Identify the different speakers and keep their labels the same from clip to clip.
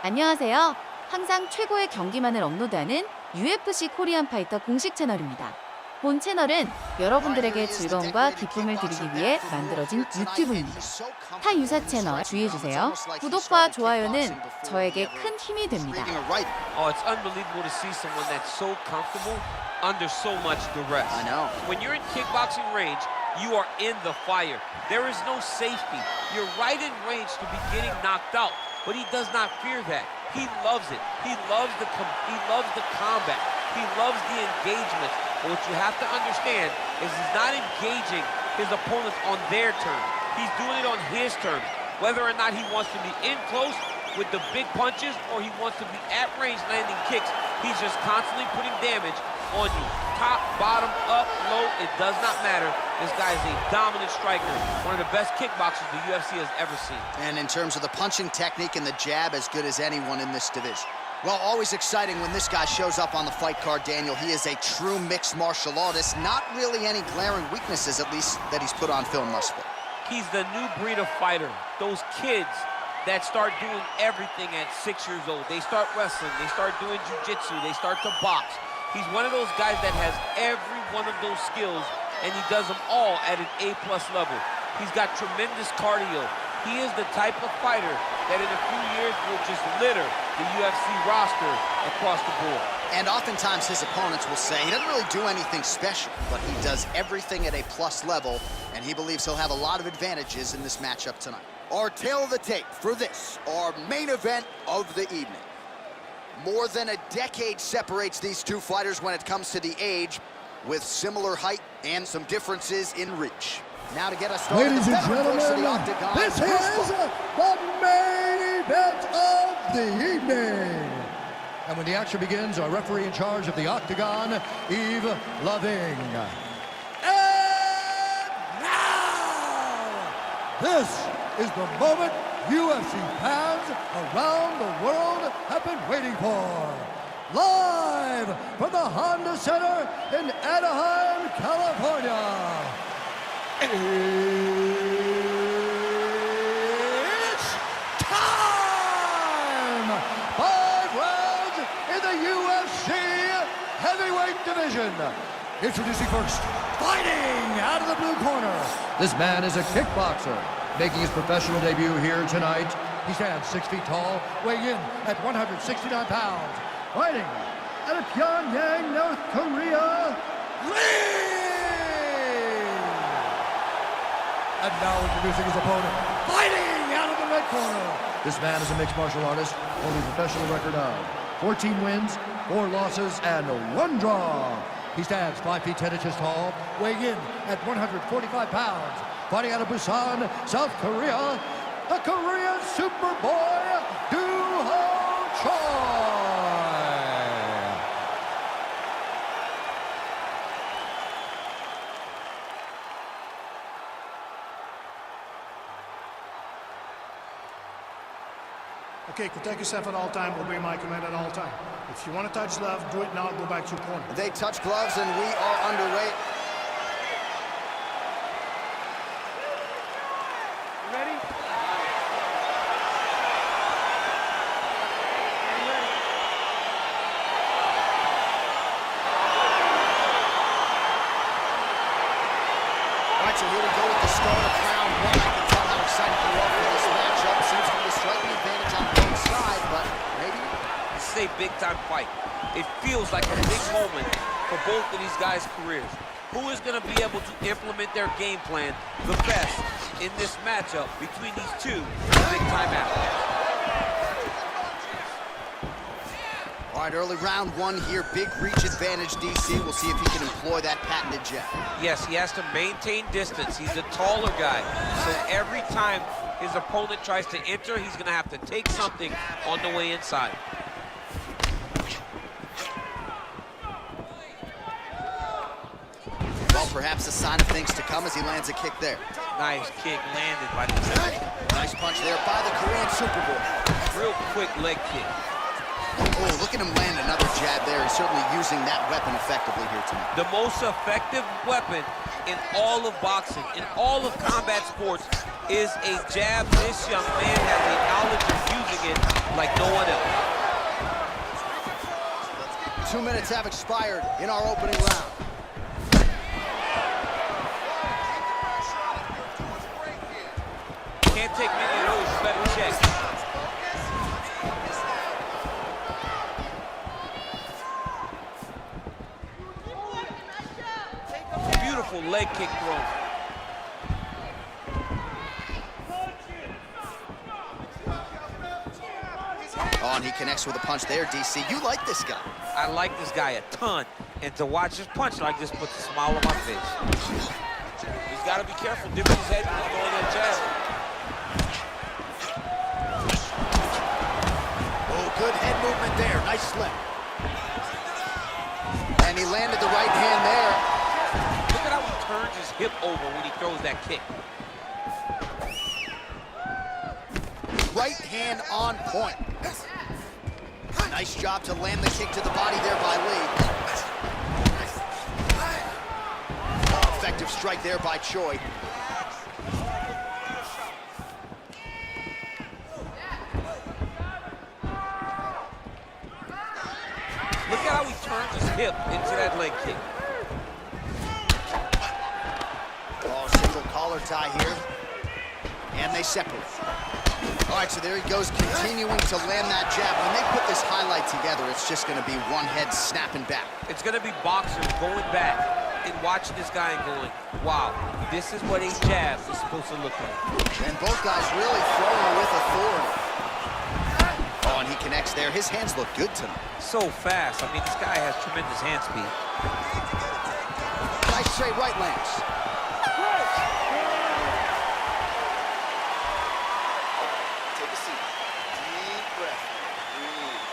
Speaker 1: 안녕하세요. 항상 최고의 경기만을 업로드하는 UFC 코리안파이터 공식 채널입니다. 본 채널은 여러분들에게 즐거움과 기쁨을 드리기 위해 만들어진 유튜브입니다. 타 유사 채널 주의해주세요. 구독과 좋아요는 저에게 큰 힘이 됩니다.
Speaker 2: Oh, it's unbelievable to see someone that's so comfortable under so much duress.
Speaker 3: I know.
Speaker 2: When you're in kickboxing range, you are in the fire. There is no safety. You're right in range to be getting knocked out, but he does not fear that. He loves it. He loves the combat. He loves the engagement. But what you have to understand is he's not engaging his opponents on their terms. He's doing it on his terms. Whether or not he wants to be in close with the big punches or he wants to be at range landing kicks, he's just constantly putting damage on you. Top, bottom, up, low, it does not matter. This guy is a dominant striker, one of the best kickboxers the UFC has ever seen.
Speaker 3: And in terms of the punching technique and the jab, as good as anyone in this division. Well, always exciting when this guy shows up on the fight card, Daniel. He is a true mixed martial artist. Not really any glaring weaknesses, at least, that he's put on film thus far.
Speaker 2: He's the new breed of fighter. Those kids that start doing everything at 6 years old. They start wrestling, they start doing jiu-jitsu, they start to box. He's one of those guys that has every one of those skills, and he does them all at an A+ level. He's got tremendous cardio. He is the type of fighter that in a few years will just litter the UFC roster across the board.
Speaker 3: And oftentimes his opponents will say he doesn't really do anything special, but he does everything at a plus level, and he believes he'll have a lot of advantages in this matchup tonight. Our tail of the tape for this, our main event of the evening. More than a decade separates these two fighters when it comes to the age, with similar height and some differences in reach. Now to get us started,
Speaker 4: ladies and gentlemen, this is the main event of the evening. And when the action begins, our referee in charge of the Octagon, Yves Loving. And now, this is the moment UFC fans around the world have been waiting for. Live from the Honda Center in Anaheim, California. It's time! 5 rounds in the UFC heavyweight division. Introducing first, fighting out of the blue corner. This man is a kickboxer, making his professional debut here tonight. He stands 6 feet tall, weighing in at 169 pounds. Fighting out of Pyongyang, North Korea, Lee! And now introducing his opponent, fighting out of the red corner. This man is a mixed martial artist, holding a professional record of 14 wins, 4 losses, and 1 draw. He stands 5 feet 10 inches tall, weighing in at 145 pounds. Fighting out of Busan, South Korea, the Korean Superboy, Do-Ho Choi.
Speaker 5: Okay, protect yourself at all time, obey my command at all time. If you want to touch gloves, do it now, go back to your corner.
Speaker 3: They touch gloves and we are underway.
Speaker 5: Ready? All right, so here we go with the start of round 1. I can tell how excited you are for this matchup. Seems to be a striking advantage on both sides, but maybe
Speaker 2: This is a big-time fight. It feels like a big moment for both of these guys' careers. Who is going to be able to implement their game plan the best in this matchup between these two big-time athletes?
Speaker 3: all right, early round 1 here, big reach advantage, DC. We'll see if he can employ that patented jab.
Speaker 2: Yes, he has to maintain distance. He's a taller guy, so every time his opponent tries to enter, he's going to have to take something on the way inside.
Speaker 3: Well, perhaps a sign of things to come as he lands a kick there.
Speaker 2: Nice kick landed by the Japanese.
Speaker 3: Nice punch there by the Korean Superboy.
Speaker 2: Real quick leg kick.
Speaker 3: Oh, look at him land another jab there. He's certainly using that weapon effectively here tonight.
Speaker 2: The most effective weapon in all of boxing, in all of combat sports, is a jab. This young man has a knowledge of using it like no one else.
Speaker 3: 2 minutes have expired in our opening round.
Speaker 2: Can't take many of those. Better check. Beautiful leg kick throw.
Speaker 3: Oh, and he connects with a punch there, DC. You like this guy.
Speaker 2: I like this guy a ton. And to watch his punch like this puts a smile on my face. He's got to be careful dipping his head and throwing that jab.
Speaker 3: Oh, good head movement there. Nice slip. And he landed the right hand there.
Speaker 2: Look at how he turns his hip over when he throws that kick.
Speaker 3: Right hand on point. Nice job to land the kick to the body there by Lee. Effective strike there by Choi.
Speaker 2: Look at how he turns his hip into that leg kick.
Speaker 3: Oh, single collar tie here. And they separate. All right, so there he goes, continuing to land that jab. When they put this highlight together, it's just going to be one head snapping back.
Speaker 2: It's going to be boxers going back and watching this guy and going, wow, this is what a jab is supposed to look like.
Speaker 3: And both guys really throwing with authority. Oh, and he connects there. His hands look good tonight.
Speaker 2: So fast. I mean, this guy has tremendous hand speed.
Speaker 3: Nice straight right lands.
Speaker 5: Take a seat. Deep breath. Breathe.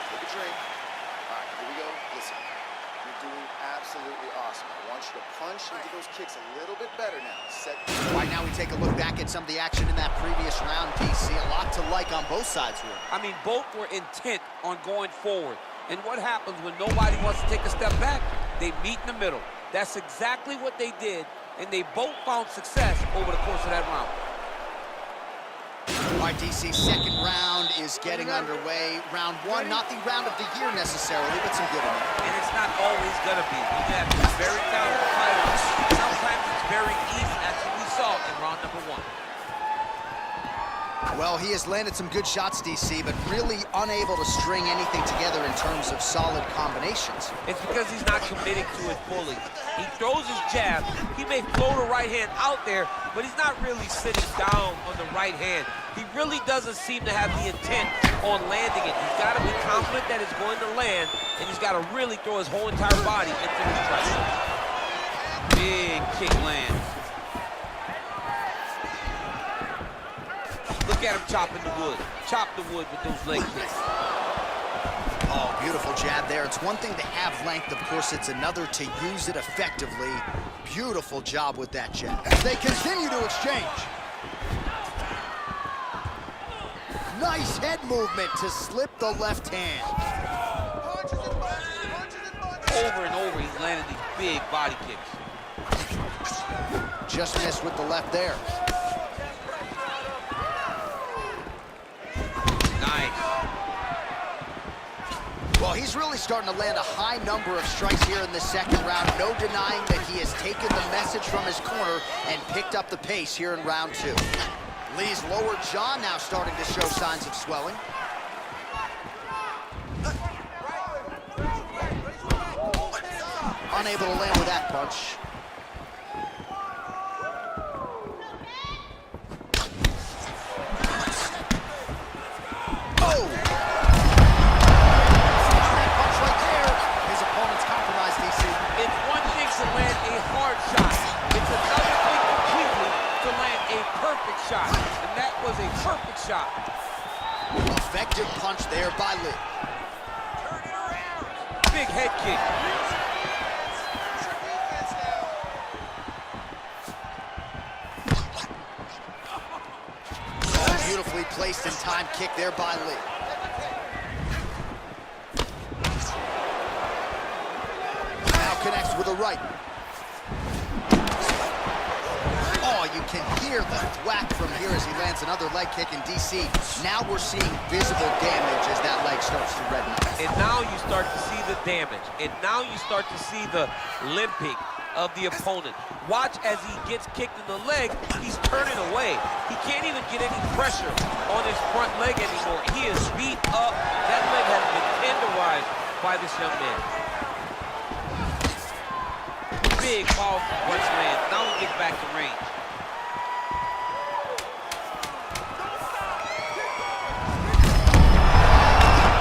Speaker 5: Take a drink. All right, here we go. Listen, you're doing absolutely awesome. I want you to punch into those kicks a little bit better now. Set.
Speaker 3: Right now we take a look back at some of the action in that previous round, DC. A lot to like on both sides here.
Speaker 2: I mean, both were intent on going forward. And what happens when nobody wants to take a step back? They meet in the middle. That's exactly what they did, and they both found success over the course of that round.
Speaker 3: All right, DC, second round is getting underway. Round one, not the round of the year necessarily, but some good in it.
Speaker 2: And it's not always going to be. You have to be very talented fighters. Sometimes it's very easy, as we saw in round number one.
Speaker 3: Well, he has landed some good shots, DC, but really unable to string anything together in terms of solid combinations.
Speaker 2: It's because he's not committing to it fully. He throws his jab. He may float a right hand out there, but he's not really sitting down on the right hand. He really doesn't seem to have the intent on landing it. He's got to be confident that it's going to land, and he's got to really throw his whole entire body into his strike. Big kick lands. Look at him chopping the wood. Chop the wood with those leg kicks.
Speaker 3: Oh, beautiful jab there. It's one thing to have length, of course, it's another to use it effectively. Beautiful job with that jab. They continue to exchange. Nice head movement to slip the left hand.
Speaker 2: Over and over, he's landing these big body kicks.
Speaker 3: Just missed with the left there. Well, he's really starting to land a high number of strikes here in the second round. No denying that he has taken the message from his corner and picked up the pace here in round two. Lee's lower jaw now starting to show signs of swelling. Unable to land with that punch. Oh!
Speaker 2: Shot, and that was a perfect shot.
Speaker 3: Effective punch there by Lee.
Speaker 2: Turn it around. Big head kick.
Speaker 3: Beautifully placed in time kick there by Lee. Now connects with a right. You can hear the thwack from here as he lands another leg kick in DC. Now we're seeing visible damage as that leg starts to redden up.
Speaker 2: And now you start to see the damage. And now you start to see the limping of the opponent. Watch as he gets kicked in the leg, he's turning away. He can't even get any pressure on his front leg anymore. He is beat up. That leg has been tenderized by this young man. Big, powerful punch lands. Now he gets back to range.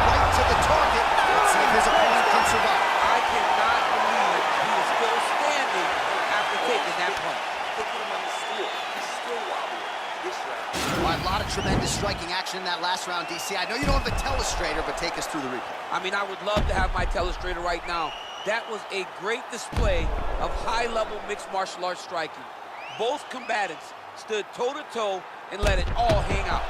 Speaker 3: Right to the target. Let's see if his opponent can survive.
Speaker 2: I cannot believe he is still standing after taking that punch.
Speaker 5: They put him on the steel. He's still wobbly this round.
Speaker 3: All right, a lot of tremendous striking action in that last round, DC. I know you don't have a telestrator, but take us through the replay.
Speaker 2: I mean, I would love to have my telestrator right now. That was a great display of high-level mixed martial arts striking. Both combatants stood toe-to-toe and let it all hang out.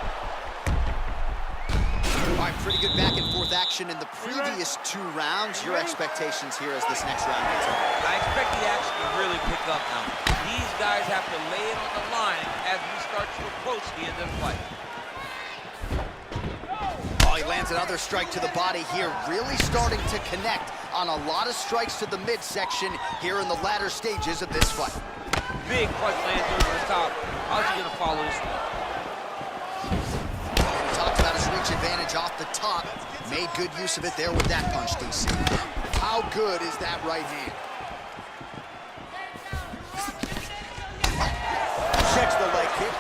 Speaker 3: All right, pretty good back-and-forth action in the previous 2 rounds. Your expectations here as this next round gets over?
Speaker 2: I expect the action to really pick up now. These guys have to lay it on the line as we start to approach the end of the fight.
Speaker 3: Oh, he lands another strike to the body here, really starting to connect on a lot of strikes to the midsection here in the latter stages of this fight.
Speaker 2: Big punch lands over the top. How's he gonna follow this one?
Speaker 3: We talked about his reach advantage off the top. Made good use of it there with that punch, DC. How good is that right hand? Checks the leg kick.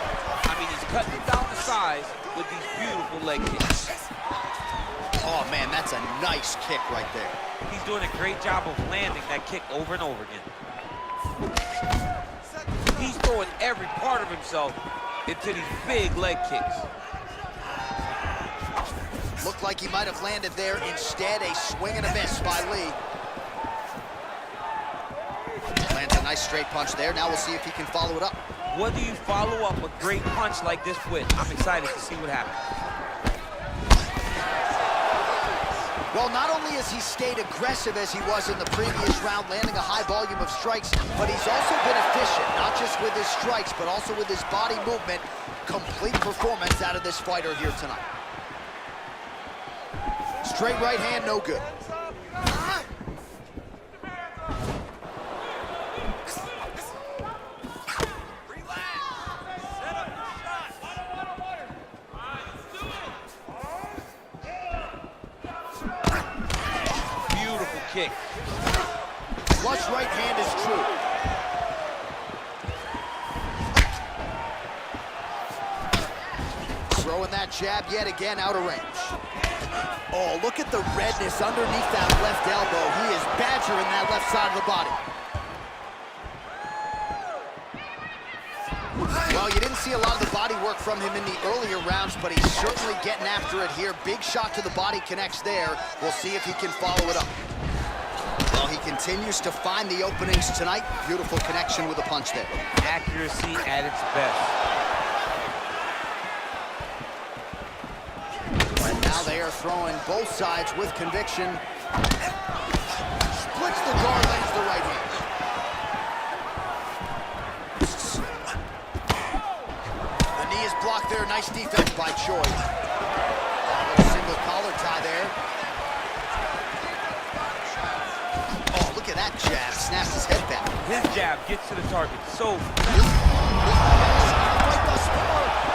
Speaker 2: I mean, he's cutting it down the size with these beautiful leg kicks.
Speaker 3: Oh, man, that's a nice kick right there.
Speaker 2: He's doing a great job of landing that kick over and over again. He's throwing every part of himself into these big leg kicks.
Speaker 3: Looked like he might have landed there. Instead, a swing and a miss by Lee. Lands a nice straight punch there. Now we'll see if he can follow it up.
Speaker 2: What do you follow up a great punch like this with? I'm excited to see what happens.
Speaker 3: Well, not only has he stayed aggressive as he was in the previous round, landing a high volume of strikes, but he's also been efficient, not just with his strikes, but also with his body movement. Complete performance out of this fighter here tonight. Straight right hand, no good.
Speaker 2: Beautiful kick.
Speaker 3: Flush right hand is true. Throwing that jab yet again out of range. Oh, look at the redness underneath that left elbow. He is badgering that left side of the body. Well, you didn't see a lot of the body work from him in the earlier rounds, but he's certainly getting after it here. Big shot to the body connects there. We'll see if he can follow it up. Well, he continues to find the openings tonight. Beautiful connection with a punch there.
Speaker 2: Accuracy at its best.
Speaker 3: And now they are throwing both sides with conviction. Splits the guard, lands the right hand. The knee is blocked there. Nice defense by Choi. Single collar tie there. Oh, look at that jab. Snaps his head back.
Speaker 2: His jab gets to the target so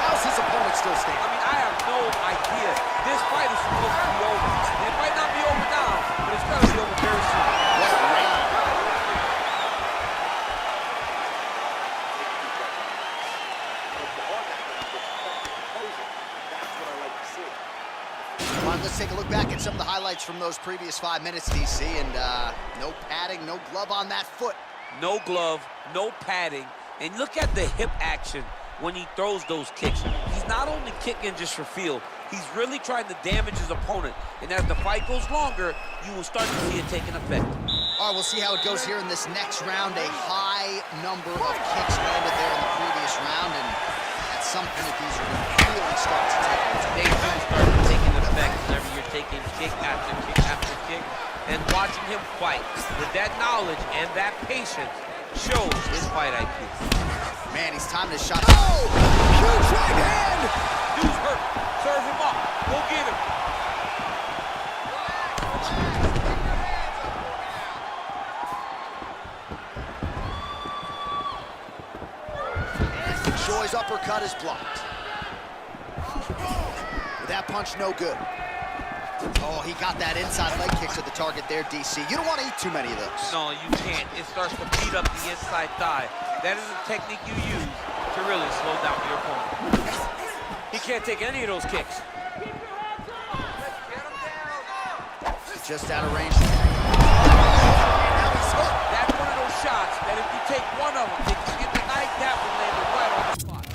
Speaker 3: How's his opponent still
Speaker 2: I
Speaker 3: standing?
Speaker 2: mean, I have no idea. This fight is supposed to be over. And it might not be over now, but it's gonna be over very soon.
Speaker 3: What a round. Come on, let's take a look back at some of the highlights from those previous 5 minutes, DC, and no padding, no glove on that foot.
Speaker 2: No glove, no padding, and look at the hip action when he throws those kicks. He's not only kicking just for feel, he's really trying to damage his opponent. And as the fight goes longer, you will start to see it taking effect.
Speaker 3: All right, we'll see how it goes here in this next round. A high number of kicks landed there in the previous round, and at some point these are going to really start to take effect.
Speaker 2: They do start taking effect whenever you're taking kick after kick after kick. And watching him fight with that knowledge and that patience shows his fight IQ.
Speaker 3: Man, he's timing his shot. Oh! Huge right hand!
Speaker 2: Dude's hurt. Serve him up. Go get him.
Speaker 3: his uppercut is blocked. With that punch, no good. Oh, he got that inside leg kick to the target there, DC. You don't want to eat too many of those.
Speaker 2: No, you can't. It starts to beat up the inside thigh. That is a technique you use to really slow down your opponent. He can't take any of those kicks.
Speaker 3: Just out of range.
Speaker 2: That's one of those shots that if you take one of them, if you get the knife, that will land it right on the spot.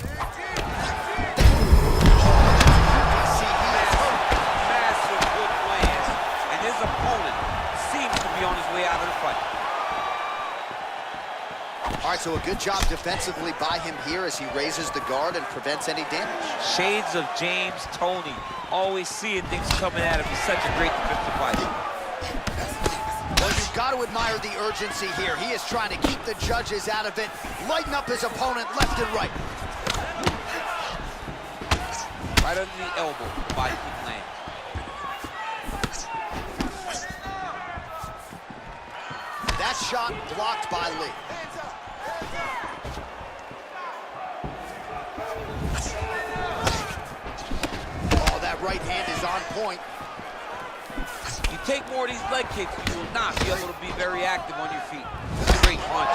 Speaker 2: Massive good plans, and his opponent seems to be on his way out of the fight.
Speaker 3: All right, so a good job defensively by him here as he raises the guard and prevents any damage.
Speaker 2: Shades of James Toney, always seeing things coming at him. He's such a great defensive fighter.
Speaker 3: Well, you've got to admire the urgency here. He is trying to keep the judges out of it, lighten up his opponent left and right.
Speaker 2: Right under the elbow, the body kick lands.
Speaker 3: That shot blocked by Lee. Oh, that right hand is on point.
Speaker 2: You take more of these leg kicks, you will not be able to be very active on your feet. Great punch.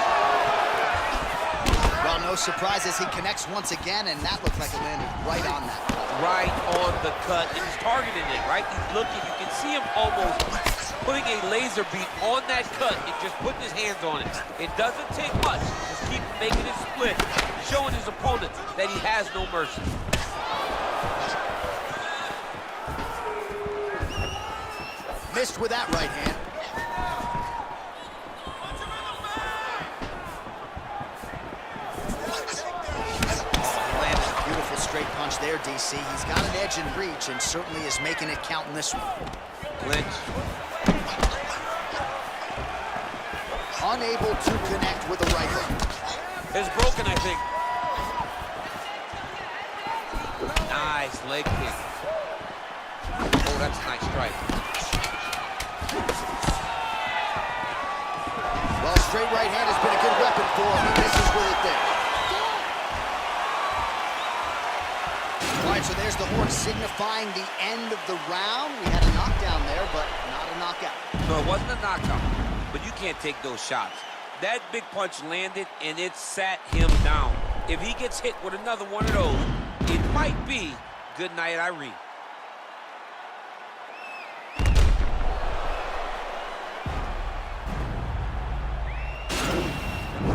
Speaker 3: Well, no surprise as he connects once again, and that looked like it landed right on that.
Speaker 2: Right on the cut, and he's targeting it, right? He's looking, you can see him almost putting a laser beam on that cut and just putting his hands on it. It doesn't take much, just keep making it split, showing his opponent that he has no mercy.
Speaker 3: Missed with that right hand. Landed a beautiful straight punch there, DC. He's got an edge in reach and certainly is making it count in this one.
Speaker 2: Clinch.
Speaker 3: Unable to connect with the right hook.
Speaker 2: It's broken, I think. Nice leg kick. Oh, that's a nice strike.
Speaker 3: Well, straight right hand has been a good weapon for him. He misses with it there. All right, so there's the horn signifying the end of the round. We had a knockdown there, but not a knockout.
Speaker 2: No, it wasn't a knockout, but you can't take those shots. That big punch landed, and it sat him down. If he gets hit with another one of those, it might be good night, Irene.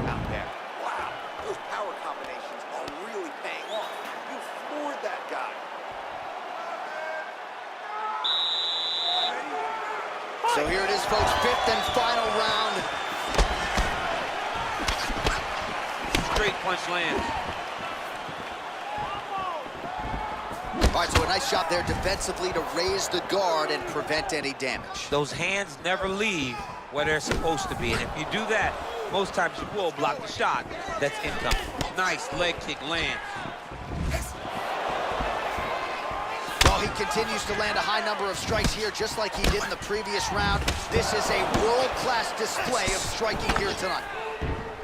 Speaker 5: Out there. Wow, those power combinations are really paying off. You floored that guy.
Speaker 3: So here it is, folks, fifth and final round.
Speaker 2: Straight punch lands.
Speaker 3: All right, so a nice shot there defensively to raise the guard and prevent any damage.
Speaker 2: Those hands never leave where they're supposed to be, and if you do that, most times you will block the shot that's incoming. Nice leg kick lands.
Speaker 3: Well, he continues to land a high number of strikes here, just like he did in the previous round. This is a world-class display of striking here tonight.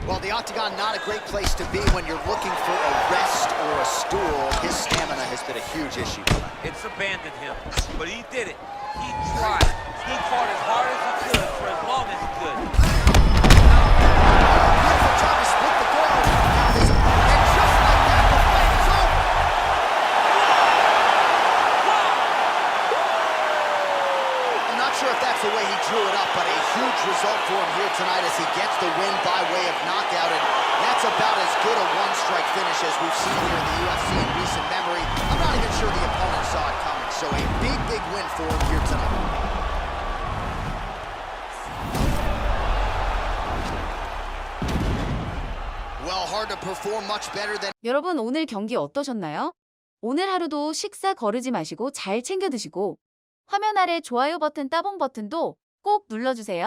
Speaker 3: Well, the octagon, not a great place to be when you're looking for a rest or a stool. His stamina has been a huge issue tonight.
Speaker 2: It's abandoned him, but he did it. He tried. He fought as hard as he could for as long as he could.
Speaker 3: Beautiful job to split the guard. And just like that, the fight is over. I'm not sure if that's the way he drew it up, but a huge result for him here tonight as he gets the win by way of knockout. And that's about as good a one-strike finish as we've seen here in the UFC in recent memory. I'm not even sure the opponent saw it coming. So a big, big win for him here tonight. Well, hard to perform much better than.
Speaker 1: 여러분 오늘 경기 어떠셨나요? 오늘 하루도 식사 거르지 마시고 잘 챙겨 드시고 화면 아래 좋아요 버튼 따봉 버튼도 꼭 눌러주세요.